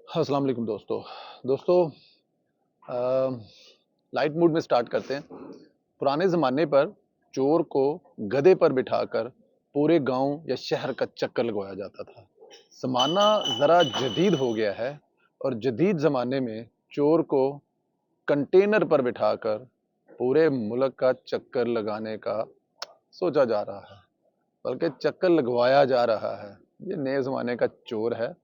अस्सलाम वालेकुम दोस्तों लाइट मूड में स्टार्ट करते हैं। पुराने ज़माने पर चोर को गधे पर बिठाकर पूरे गांव या शहर का चक्कर लगवाया जाता था। ज़माना ज़रा जदीद हो गया है और जदीद ज़माने में चोर को कंटेनर पर बिठाकर पूरे मुल्क का चक्कर लगाने का सोचा जा रहा है, बल्कि चक्कर लगवाया जा रहा है। ये नए ज़माने का चोर है।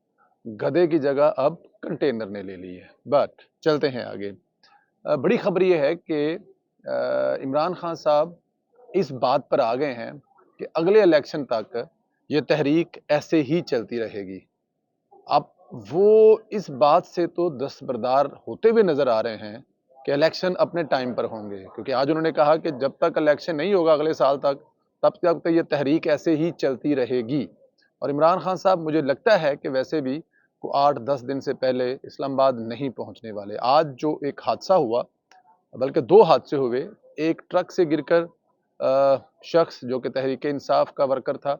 गधे की जगह अब कंटेनर ने ले ली है। बट चलते हैं आगे। बड़ी खबर ये है कि इमरान खान साहब इस बात पर आ गए हैं कि अगले इलेक्शन तक ये तहरीक ऐसे ही चलती रहेगी। अब वो इस बात से तो दस्तबरदार होते हुए नजर आ रहे हैं कि इलेक्शन अपने टाइम पर होंगे, क्योंकि आज उन्होंने कहा कि जब तक इलेक्शन नहीं होगा अगले साल तक, तब तक ये तहरीक ऐसे ही चलती रहेगी। और इमरान खान साहब, मुझे लगता है कि वैसे भी को 8-10 दिन से पहले इस्लामाबाद नहीं पहुंचने वाले। आज जो एक हादसा हुआ, बल्कि 2 हादसे हुए, एक ट्रक से गिरकर शख्स जो कि तहरीक इंसाफ का वर्कर था,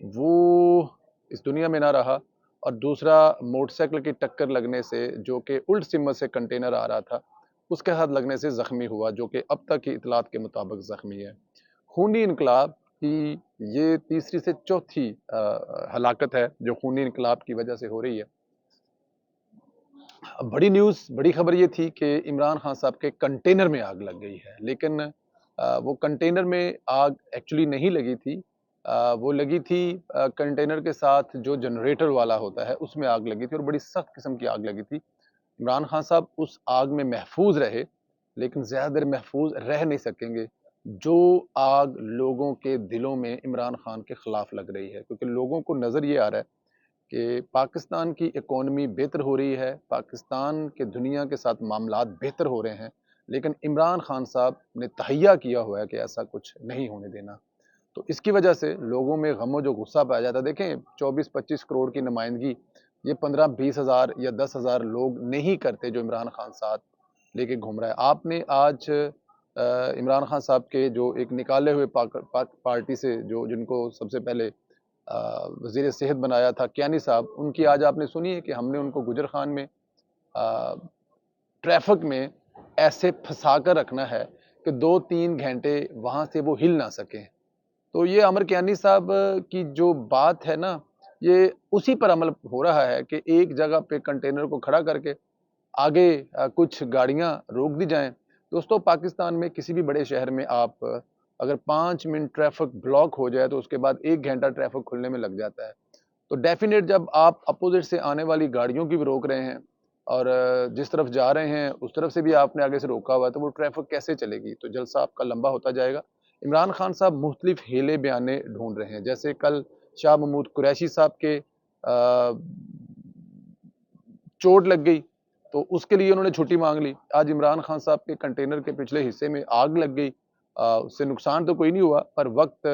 वो इस दुनिया में ना रहा, और दूसरा मोटरसाइकिल की टक्कर लगने से, जो कि उल्ट सिमत से कंटेनर आ रहा था, उसके हाथ लगने से ज़ख्मी हुआ, जो कि अब तक की इतलात के मुताबिक ज़ख्मी है। खूनी इनकलाब की ये तीसरी से चौथी हलाकत है जो खूनी इनकलाब की वजह से हो रही है। अब बड़ी न्यूज़, बड़ी खबर ये थी कि इमरान खान साहब के कंटेनर में आग लग गई है, लेकिन वो कंटेनर में आग एक्चुअली नहीं लगी थी। वो लगी थी कंटेनर के साथ जो जनरेटर वाला होता है, उसमें आग लगी थी, और बड़ी सख्त किस्म की आग लगी थी। इमरान खान साहब उस आग में महफूज रहे, लेकिन ज़्यादा देर महफूज रह नहीं सकेंगे। जो आग लोगों के दिलों में इमरान खान के खिलाफ लग रही है, क्योंकि लोगों को नज़र ये आ रहा है कि पाकिस्तान की इकोनॉमी बेहतर हो रही है, पाकिस्तान के दुनिया के साथ मामलात बेहतर हो रहे हैं, लेकिन इमरान खान साहब ने तहैया किया हुआ है कि ऐसा कुछ नहीं होने देना। तो इसकी वजह से लोगों में गमो जो गुस्सा पाया जाता है। देखें, 24-25 करोड़ की नुमाइंदगी ये 15-20 हज़ार या 10 हज़ार लोग नहीं करते जो इमरान खान साहब लेके घूम रहा है। आपने आज इमरान खान साहब के जो एक निकाले हुए पार्टी से जो जिनको सबसे पहले वज़ीर सेहत बनाया था, कियानी साहब, उनकी आज आपने सुनी है कि हमने उनको गुजर खान में ट्रैफिक में ऐसे फंसा कर रखना है कि 2-3 घंटे वहाँ से वो हिल ना सकें। तो ये अमर कियानी साहब की जो बात है ना, ये उसी पर अमल हो रहा है कि एक जगह पे कंटेनर को खड़ा करके आगे कुछ गाड़ियाँ रोक दी जाएँ। दोस्तों, पाकिस्तान में किसी भी बड़े शहर में आप अगर 5 मिनट ट्रैफ़िक ब्लॉक हो जाए, तो उसके बाद 1 घंटा ट्रैफ़िक खुलने में लग जाता है। तो डेफ़िनेट जब आप अपोज़िट से आने वाली गाड़ियों की भी रोक रहे हैं, और जिस तरफ जा रहे हैं, उस तरफ से भी आपने आगे से रोका हुआ है, तो वो ट्रैफ़िक कैसे चलेगी? तो जलसा आपका लंबा होता जाएगा। इमरान खान साहब मुख्तलिफ़ हीले-बयाने ढूँढ रहे हैं। जैसे कल शाह महमूद कुरैशी साहब के चोट लग गई, तो उसके लिए उन्होंने छुट्टी माँग ली। आज इमरान खान साहब के कंटेनर के पिछले हिस्से में आग लग गई। उससे नुकसान तो कोई नहीं हुआ, पर वक़्त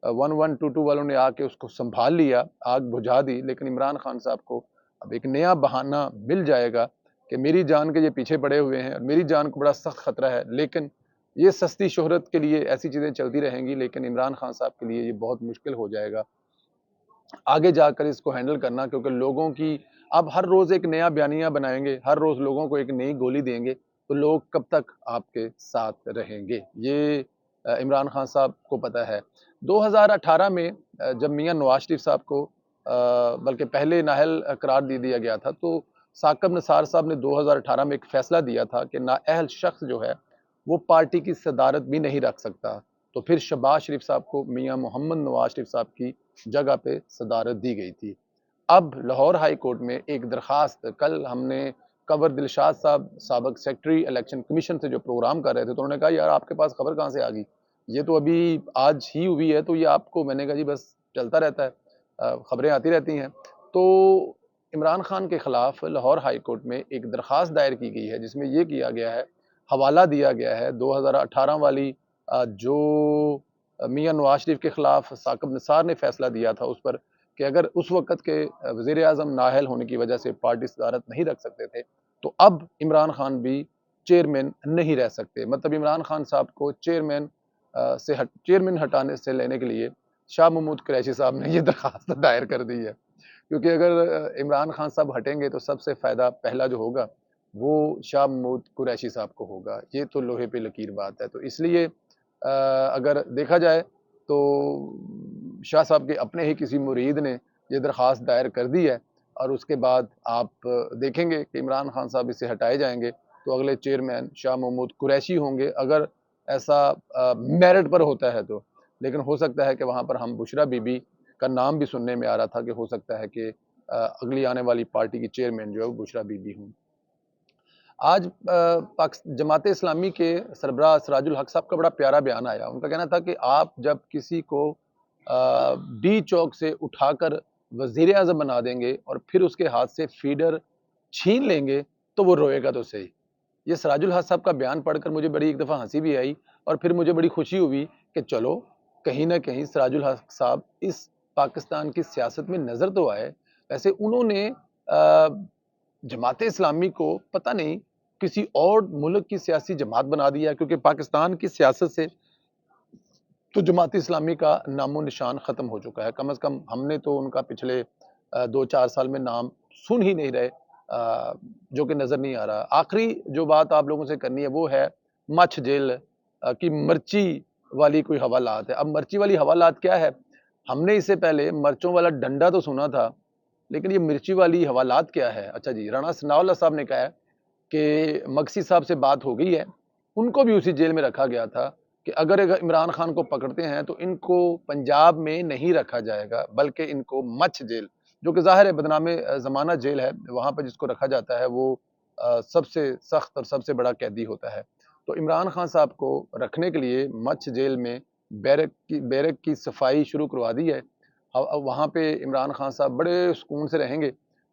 1122 वालों ने आके उसको सँभाल लिया, आग बुझा दी। लेकिन इमरान खान साहब को अब एक नया बहाना मिल जाएगा कि मेरी जान के ये पीछे पड़े हुए हैं और मेरी जान को बड़ा सख्त खतरा है। लेकिन ये सस्ती शोहरत के लिए ऐसी चीज़ें चलती रहेंगी, लेकिन इमरान खान साहब के लिए ये बहुत मुश्किल हो जाएगा आगे जाकर इसको हैंडल करना, क्योंकि लोगों की अब हर रोज़ एक नया बयानिया बनाएँगे, हर रोज़ लोगों को एक नई गोली देंगे, तो लोग कब तक आपके साथ रहेंगे? ये इमरान खान साहब को पता है। 2018 में जब मियाँ नवाज़ शरीफ साहब को बल्कि पहले नाअहल करार दे दिया गया था, तो साकब निसार साहब ने 2018 में एक फ़ैसला दिया था कि नाअहल शख्स जो है, वो पार्टी की सदारत भी नहीं रख सकता। तो फिर शहबाज शरीफ साहब को मियाँ मोहम्मद नवाज़ शरीफ साहब की जगह पे सदारत दी गई थी। अब लाहौर हाई कोर्ट में एक दरखास्त, कल हमने कंवर दिलशाद साहब साबिक सेक्रेटरी इलेक्शन कमीशन से जो प्रोग्राम कर रहे थे, तो उन्होंने कहा यार आपके पास खबर कहाँ से आ गई? ये तो अभी आज ही हुई है, तो ये आपको, मैंने कहा जी बस चलता रहता है, खबरें आती रहती हैं। तो इमरान खान के खिलाफ लाहौर हाई कोर्ट में एक दरखास्त दायर की गई है, जिसमें ये किया गया है, हवाला दिया गया है 2018 वाली जो मियाँ नवाज़ शरीफ के खिलाफ साकब निसार ने फैसला दिया था उस पर, कि अगर उस वक़्त के वज़ीर आज़म नाअहल होने की वजह से पार्टी सदारत नहीं रख सकते थे, तो अब इमरान खान भी चेयरमैन नहीं रह सकते। मतलब इमरान खान साहब को चेयरमैन हटाने से लेने के लिए शाह महमूद कुरैशी साहब ने ये दरखास्त दायर कर दी है। کیونکہ اگر عمران خان صاحب ہٹیں گے تو سب سے فائدہ پہلا جو ہوگا وہ شاہ محمود قریشی صاحب کو ہوگا. یہ تو لوہے پہ لکیر بات ہے. تو اس لیے اگر دیکھا جائے تو شاہ صاحب کے اپنے ہی کسی مرید نے یہ درخواست دائر کر دی ہے، اور اس کے بعد آپ دیکھیں گے کہ عمران خان صاحب اسے ہٹائے جائیں گے تو اگلے چیئرمین شاہ محمود قریشی ہوں گے، اگر ایسا میرٹ پر ہوتا ہے تو. لیکن ہو سکتا ہے کہ وہاں پر ہم بشرا بی بی کا نام بھی سننے میں آ رہا تھا کہ ہو سکتا ہے کہ اگلی آنے والی پارٹی کی چیئرمین جو ہے وہ بشرا بی بی ہوں. آج جماعت اسلامی کے سربراہ سراج الحق صاحب کا بڑا پیارا بیان آیا. ان کا کہنا تھا کہ آپ جب کسی کو ڈی چوک سے اٹھا کر وزیر اعظم بنا دیں گے اور پھر اس کے ہاتھ سے فیڈر چھین لیں گے تو وہ روئے گا تو صحیح. یہ سراج الحق صاحب کا بیان پڑھ کر مجھے بڑی ایک دفعہ ہنسی بھی آئی، اور پھر مجھے بڑی خوشی ہوئی کہ چلو کہیں نہ کہیں سراج الحق صاحب اس پاکستان کی سیاست میں نظر تو آئے. ویسے انہوں نے جماعت اسلامی کو پتہ نہیں کسی اور ملک کی سیاسی جماعت بنا دیا، کیونکہ پاکستان کی سیاست سے تو جماعت اسلامی کا نام و نشان ختم ہو چکا ہے. کم از کم ہم نے تو ان کا پچھلے 2-4 سال میں نام سن ہی نہیں رہے، جو کہ نظر نہیں آ رہا. آخری جو بات آپ لوگوں سے کرنی ہے وہ ہے مچھ جیل کی مرچی والی کوئی حوالات ہے. اب مرچی والی حوالات کیا ہے؟ ہم نے اس سے پہلے مرچوں والا ڈنڈا تو سنا تھا، لیکن یہ مرچی والی حوالات کیا ہے؟ اچھا جی، رانا ثناء اللہ صاحب نے کہا ہے کہ مکسی صاحب سے بات ہو گئی ہے، ان کو بھی اسی جیل میں رکھا گیا تھا کہ اگر عمران خان کو پکڑتے ہیں تو ان کو پنجاب میں نہیں رکھا جائے گا بلکہ ان کو مچھ جیل، جو کہ ظاہر ہے بدنام زمانہ جیل ہے، وہاں پر جس کو رکھا جاتا ہے وہ سب سے سخت اور سب سے بڑا قیدی ہوتا ہے. تو عمران خان صاحب کو رکھنے کے لیے مچھ جیل میں بیرک کی صفائی شروع کروا دی ہے. وہاں پہ عمران خان صاحب بڑے سکون سے رہیں گے.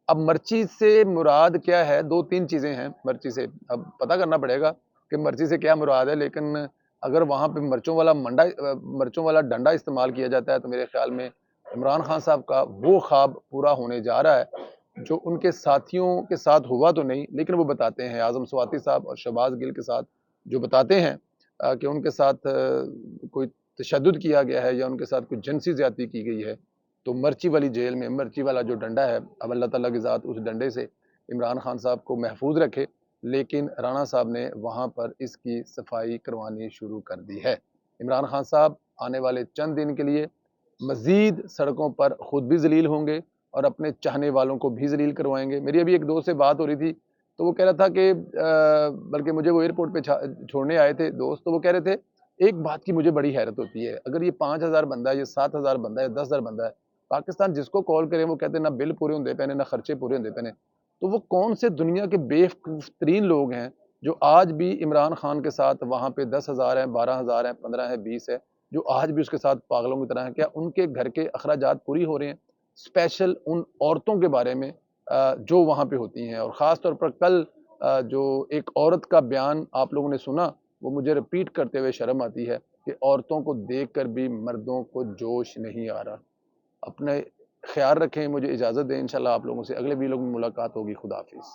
اب مرچی سے مراد کیا ہے؟ 2-3 چیزیں ہیں مرچی سے، اب پتہ کرنا پڑے گا کہ مرچی سے کیا مراد ہے. لیکن اگر وہاں پہ مرچوں والا ڈنڈا استعمال کیا جاتا ہے تو میرے خیال میں عمران خان صاحب کا وہ خواب پورا ہونے جا رہا ہے جو ان کے ساتھیوں کے ساتھ ہوا تو نہیں، لیکن وہ بتاتے ہیں اعظم سواتی صاحب اور شہباز گل کے ساتھ جو بتاتے ہیں کہ ان کے ساتھ کوئی تشدد کیا گیا ہے یا ان کے ساتھ کوئی جنسی زیادتی کی گئی ہے. تو مرچی والی جیل میں مرچی والا جو ڈنڈا ہے، اب اللہ تعالیٰ کی ذات اس ڈنڈے سے عمران خان صاحب کو محفوظ رکھے. لیکن رانا صاحب نے وہاں پر اس کی صفائی کروانی شروع کر دی ہے. عمران خان صاحب آنے والے چند دن کے لیے مزید سڑکوں پر خود بھی ذلیل ہوں گے اور اپنے چاہنے والوں کو بھی ذلیل کروائیں گے. میری ابھی ایک دوست سے بات ہو رہی تھی تو وہ کہہ رہا تھا کہ بلکہ مجھے وہ ایئرپورٹ پہ چھوڑنے آئے تھے دوست، تو وہ کہہ رہے تھے ایک بات کی مجھے بڑی حیرت ہوتی ہے، اگر یہ 5,000 بندہ ہے، یہ 7,000 بندہ ہے، 10,000 بندہ ہے، پاکستان جس کو کال کرے وہ کہتے ہیں نہ بل پورے ہوندے پہنے نہ خرچے پورے ہوندے پہنے. تو وہ کون سے دنیا کے بے وقوف ترین لوگ ہیں جو آج بھی عمران خان کے ساتھ وہاں پہ 10,000 ہیں، 12,000 ہیں، 15 ہیں، 20 ہے، جو آج بھی اس کے ساتھ پاگلوں کی طرح ہیں؟ کیا ان کے گھر کے اخراجات پوری ہو رہے ہیں؟ اسپیشل ان عورتوں کے بارے میں جو وہاں پہ ہوتی ہیں. اور خاص طور پر کل جو ایک عورت کا بیان آپ لوگوں نے سنا، وہ مجھے رپیٹ کرتے ہوئے شرم آتی ہے کہ عورتوں کو دیکھ کر بھی مردوں کو جوش نہیں آ رہا. اپنے خیال رکھیں، مجھے اجازت دیں، انشاءاللہ آپ لوگوں سے اگلے ویلوگ میں ملاقات ہوگی. خدا حافظ.